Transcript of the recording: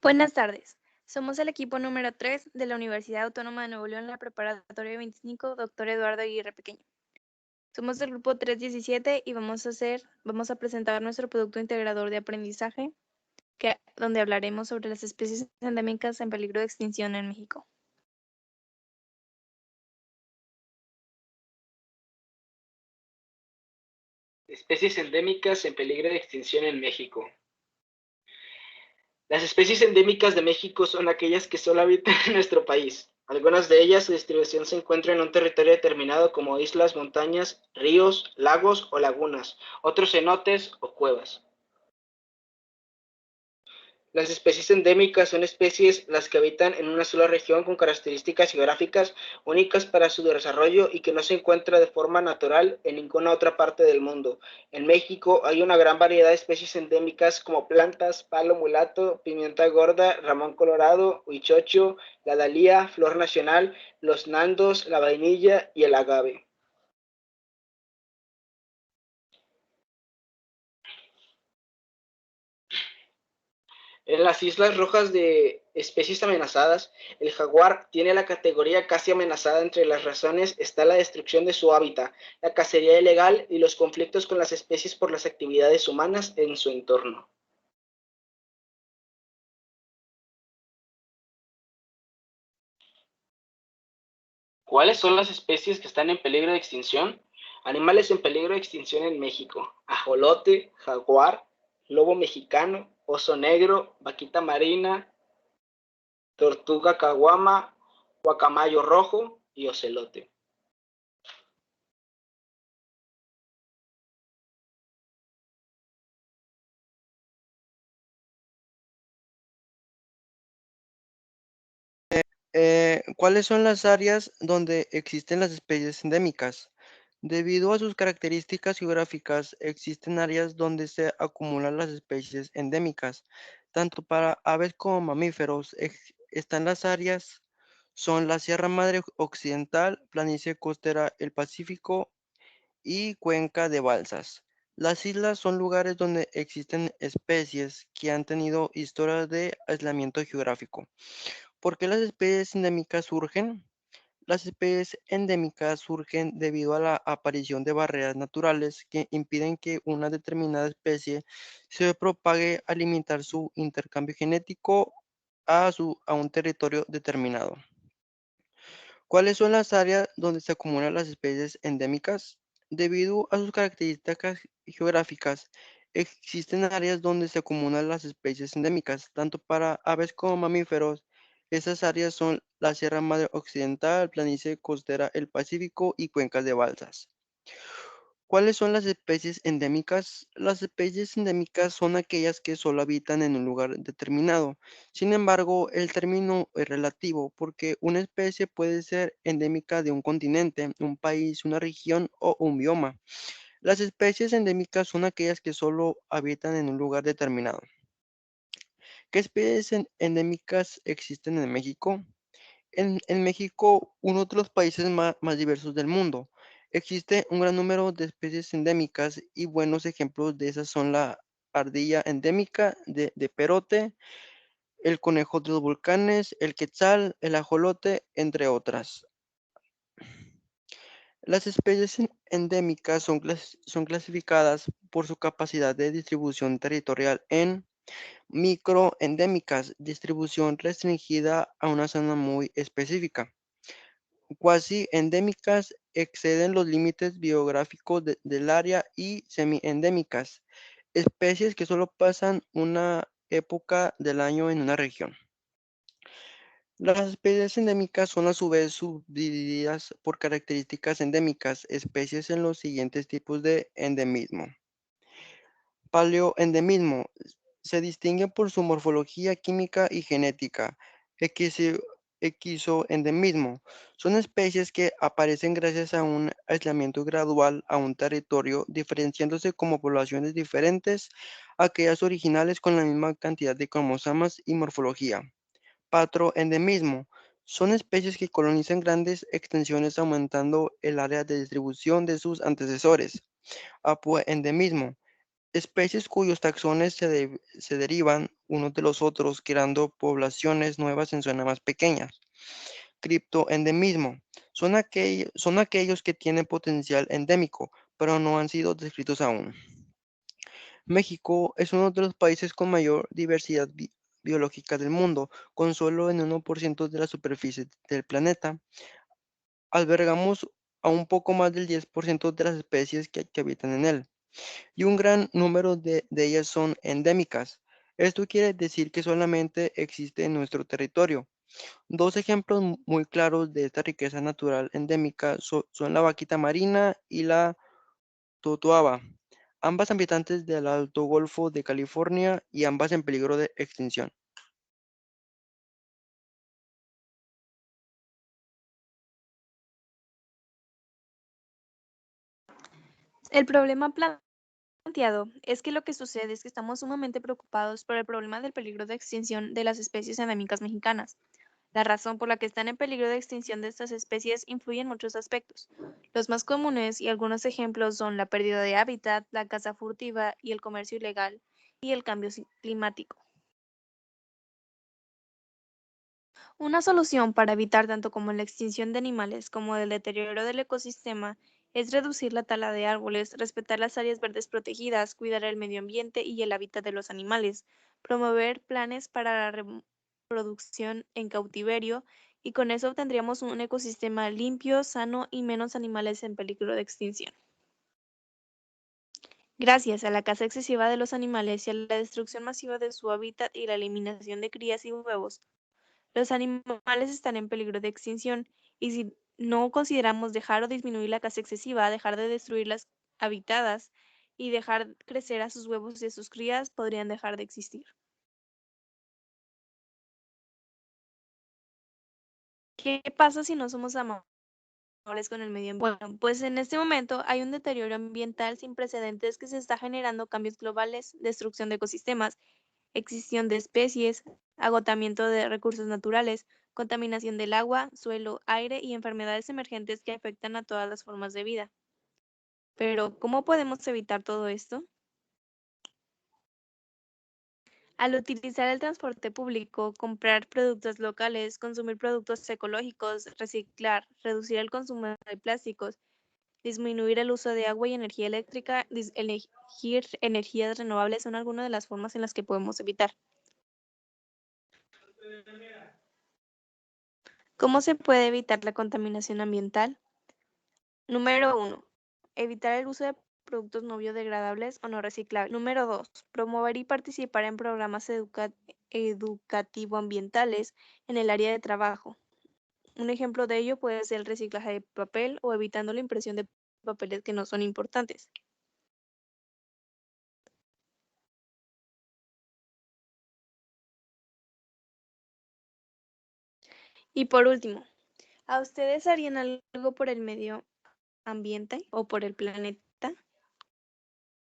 Buenas tardes. Somos el equipo número 3 de la Universidad Autónoma de Nuevo León, la preparatoria 25, Doctor Eduardo Aguirre Pequeño. Somos del grupo 317 y vamos a presentar nuestro producto integrador de aprendizaje, donde hablaremos sobre las especies endémicas en peligro de extinción en México. Especies endémicas en peligro de extinción en México. Las especies endémicas de México son aquellas que solo habitan en nuestro país. Algunas de ellas, su distribución se encuentra en un territorio determinado como islas, montañas, ríos, lagos o lagunas, otros cenotes o cuevas. Las especies endémicas son especies las que habitan en una sola región con características geográficas únicas para su desarrollo y que no se encuentra de forma natural en ninguna otra parte del mundo. En México hay una gran variedad de especies endémicas como plantas, palo mulato, pimienta gorda, ramón colorado, huichocho, la dalía, flor nacional, los nandos, la vainilla y el agave. En las Islas Rojas de especies amenazadas, el jaguar tiene la categoría casi amenazada. Entre las razones está la destrucción de su hábitat, la cacería ilegal y los conflictos con las especies por las actividades humanas en su entorno. ¿Cuáles son las especies que están en peligro de extinción? Animales en peligro de extinción en México: ajolote, jaguar, lobo mexicano, oso negro, vaquita marina, tortuga caguama, guacamayo rojo y ocelote. ¿Cuáles son las áreas donde existen las especies endémicas? Debido a sus características geográficas, existen áreas donde se acumulan las especies endémicas, tanto para aves como mamíferos. Están las áreas, son la Sierra Madre Occidental, planicie costera, el Pacífico y cuenca de balsas. Las islas son lugares donde existen especies que han tenido historias de aislamiento geográfico. ¿Por qué las especies endémicas surgen? Las especies endémicas surgen debido a la aparición de barreras naturales que impiden que una determinada especie se propague al limitar su intercambio genético a un territorio determinado. ¿Cuáles son las áreas donde se acumulan las especies endémicas? Debido a sus características geográficas, existen áreas donde se acumulan las especies endémicas, tanto para aves como mamíferos. Esas áreas son la Sierra Madre Occidental, planicie costera, el Pacífico y cuencas de balsas. ¿Cuáles son las especies endémicas? Las especies endémicas son aquellas que solo habitan en un lugar determinado. Sin embargo, el término es relativo porque una especie puede ser endémica de un continente, un país, una región o un bioma. Las especies endémicas son aquellas que solo habitan en un lugar determinado. ¿Qué especies endémicas existen en México? En México, uno de los países más diversos del mundo, existe un gran número de especies endémicas y buenos ejemplos de esas son la ardilla endémica de Perote, el conejo de los volcanes, el quetzal, el ajolote, entre otras. Las especies endémicas son clasificadas por su capacidad de distribución territorial en microendémicas, distribución restringida a una zona muy específica. Cuasi endémicas exceden los límites biográficos del área y semi-endémicas, especies que solo pasan una época del año en una región. Las especies endémicas son a su vez subdivididas por características endémicas, especies en los siguientes tipos de endemismo. Paleoendemismo se distingue por su morfología química y genética. Equizoendemismo son especies que aparecen gracias a un aislamiento gradual a un territorio, diferenciándose como poblaciones diferentes a aquellas originales con la misma cantidad de cromosomas y morfología. Patroendemismo son especies que colonizan grandes extensiones aumentando el área de distribución de sus antecesores. Apoendemismo especies cuyos taxones se derivan unos de los otros, creando poblaciones nuevas en zonas más pequeñas. Criptoendemismo. Son aquellos que tienen potencial endémico, pero no han sido descritos aún. México es uno de los países con mayor diversidad biológica del mundo, con solo en 1% de la superficie del planeta. Albergamos a un poco más del 10% de las especies que habitan en él, y un gran número de ellas son endémicas. Esto quiere decir que solamente existe en nuestro territorio. Dos ejemplos muy claros de esta riqueza natural endémica son la vaquita marina y la totoaba, ambas habitantes del Alto Golfo de California y ambas en peligro de extinción. El problema planteado es que lo que sucede es que estamos sumamente preocupados por el problema del peligro de extinción de las especies endémicas mexicanas. La razón por la que están en peligro de extinción de estas especies influye en muchos aspectos. Los más comunes y algunos ejemplos son la pérdida de hábitat, la caza furtiva y el comercio ilegal y el cambio climático. Una solución para evitar tanto como la extinción de animales como el deterioro del ecosistema es reducir la tala de árboles, respetar las áreas verdes protegidas, cuidar el medio ambiente y el hábitat de los animales, promover planes para la reproducción en cautiverio y con eso obtendríamos un ecosistema limpio, sano y menos animales en peligro de extinción. Gracias a la caza excesiva de los animales y a la destrucción masiva de su hábitat y la eliminación de crías y huevos, los animales están en peligro de extinción y si no consideramos dejar o disminuir la caza excesiva, dejar de destruir las habitadas y dejar crecer a sus huevos y a sus crías, podrían dejar de existir. ¿Qué pasa si no somos amables con el medio ambiente? Bueno, pues en este momento hay un deterioro ambiental sin precedentes que se está generando cambios globales, destrucción de ecosistemas, extinción de especies, agotamiento de recursos naturales, contaminación del agua, suelo, aire y enfermedades emergentes que afectan a todas las formas de vida. Pero, ¿cómo podemos evitar todo esto? Al utilizar el transporte público, comprar productos locales, consumir productos ecológicos, reciclar, reducir el consumo de plásticos, disminuir el uso de agua y energía eléctrica, elegir energías renovables son algunas de las formas en las que podemos evitar. ¿Cómo se puede evitar la contaminación ambiental? Número 1. Evitar el uso de productos no biodegradables o no reciclables. Número 2. Promover y participar en programas educativo-ambientales en el área de trabajo. Un ejemplo de ello puede ser el reciclaje de papel o evitando la impresión de papeles que no son importantes. Y por último, ¿a ustedes harían algo por el medio ambiente o por el planeta?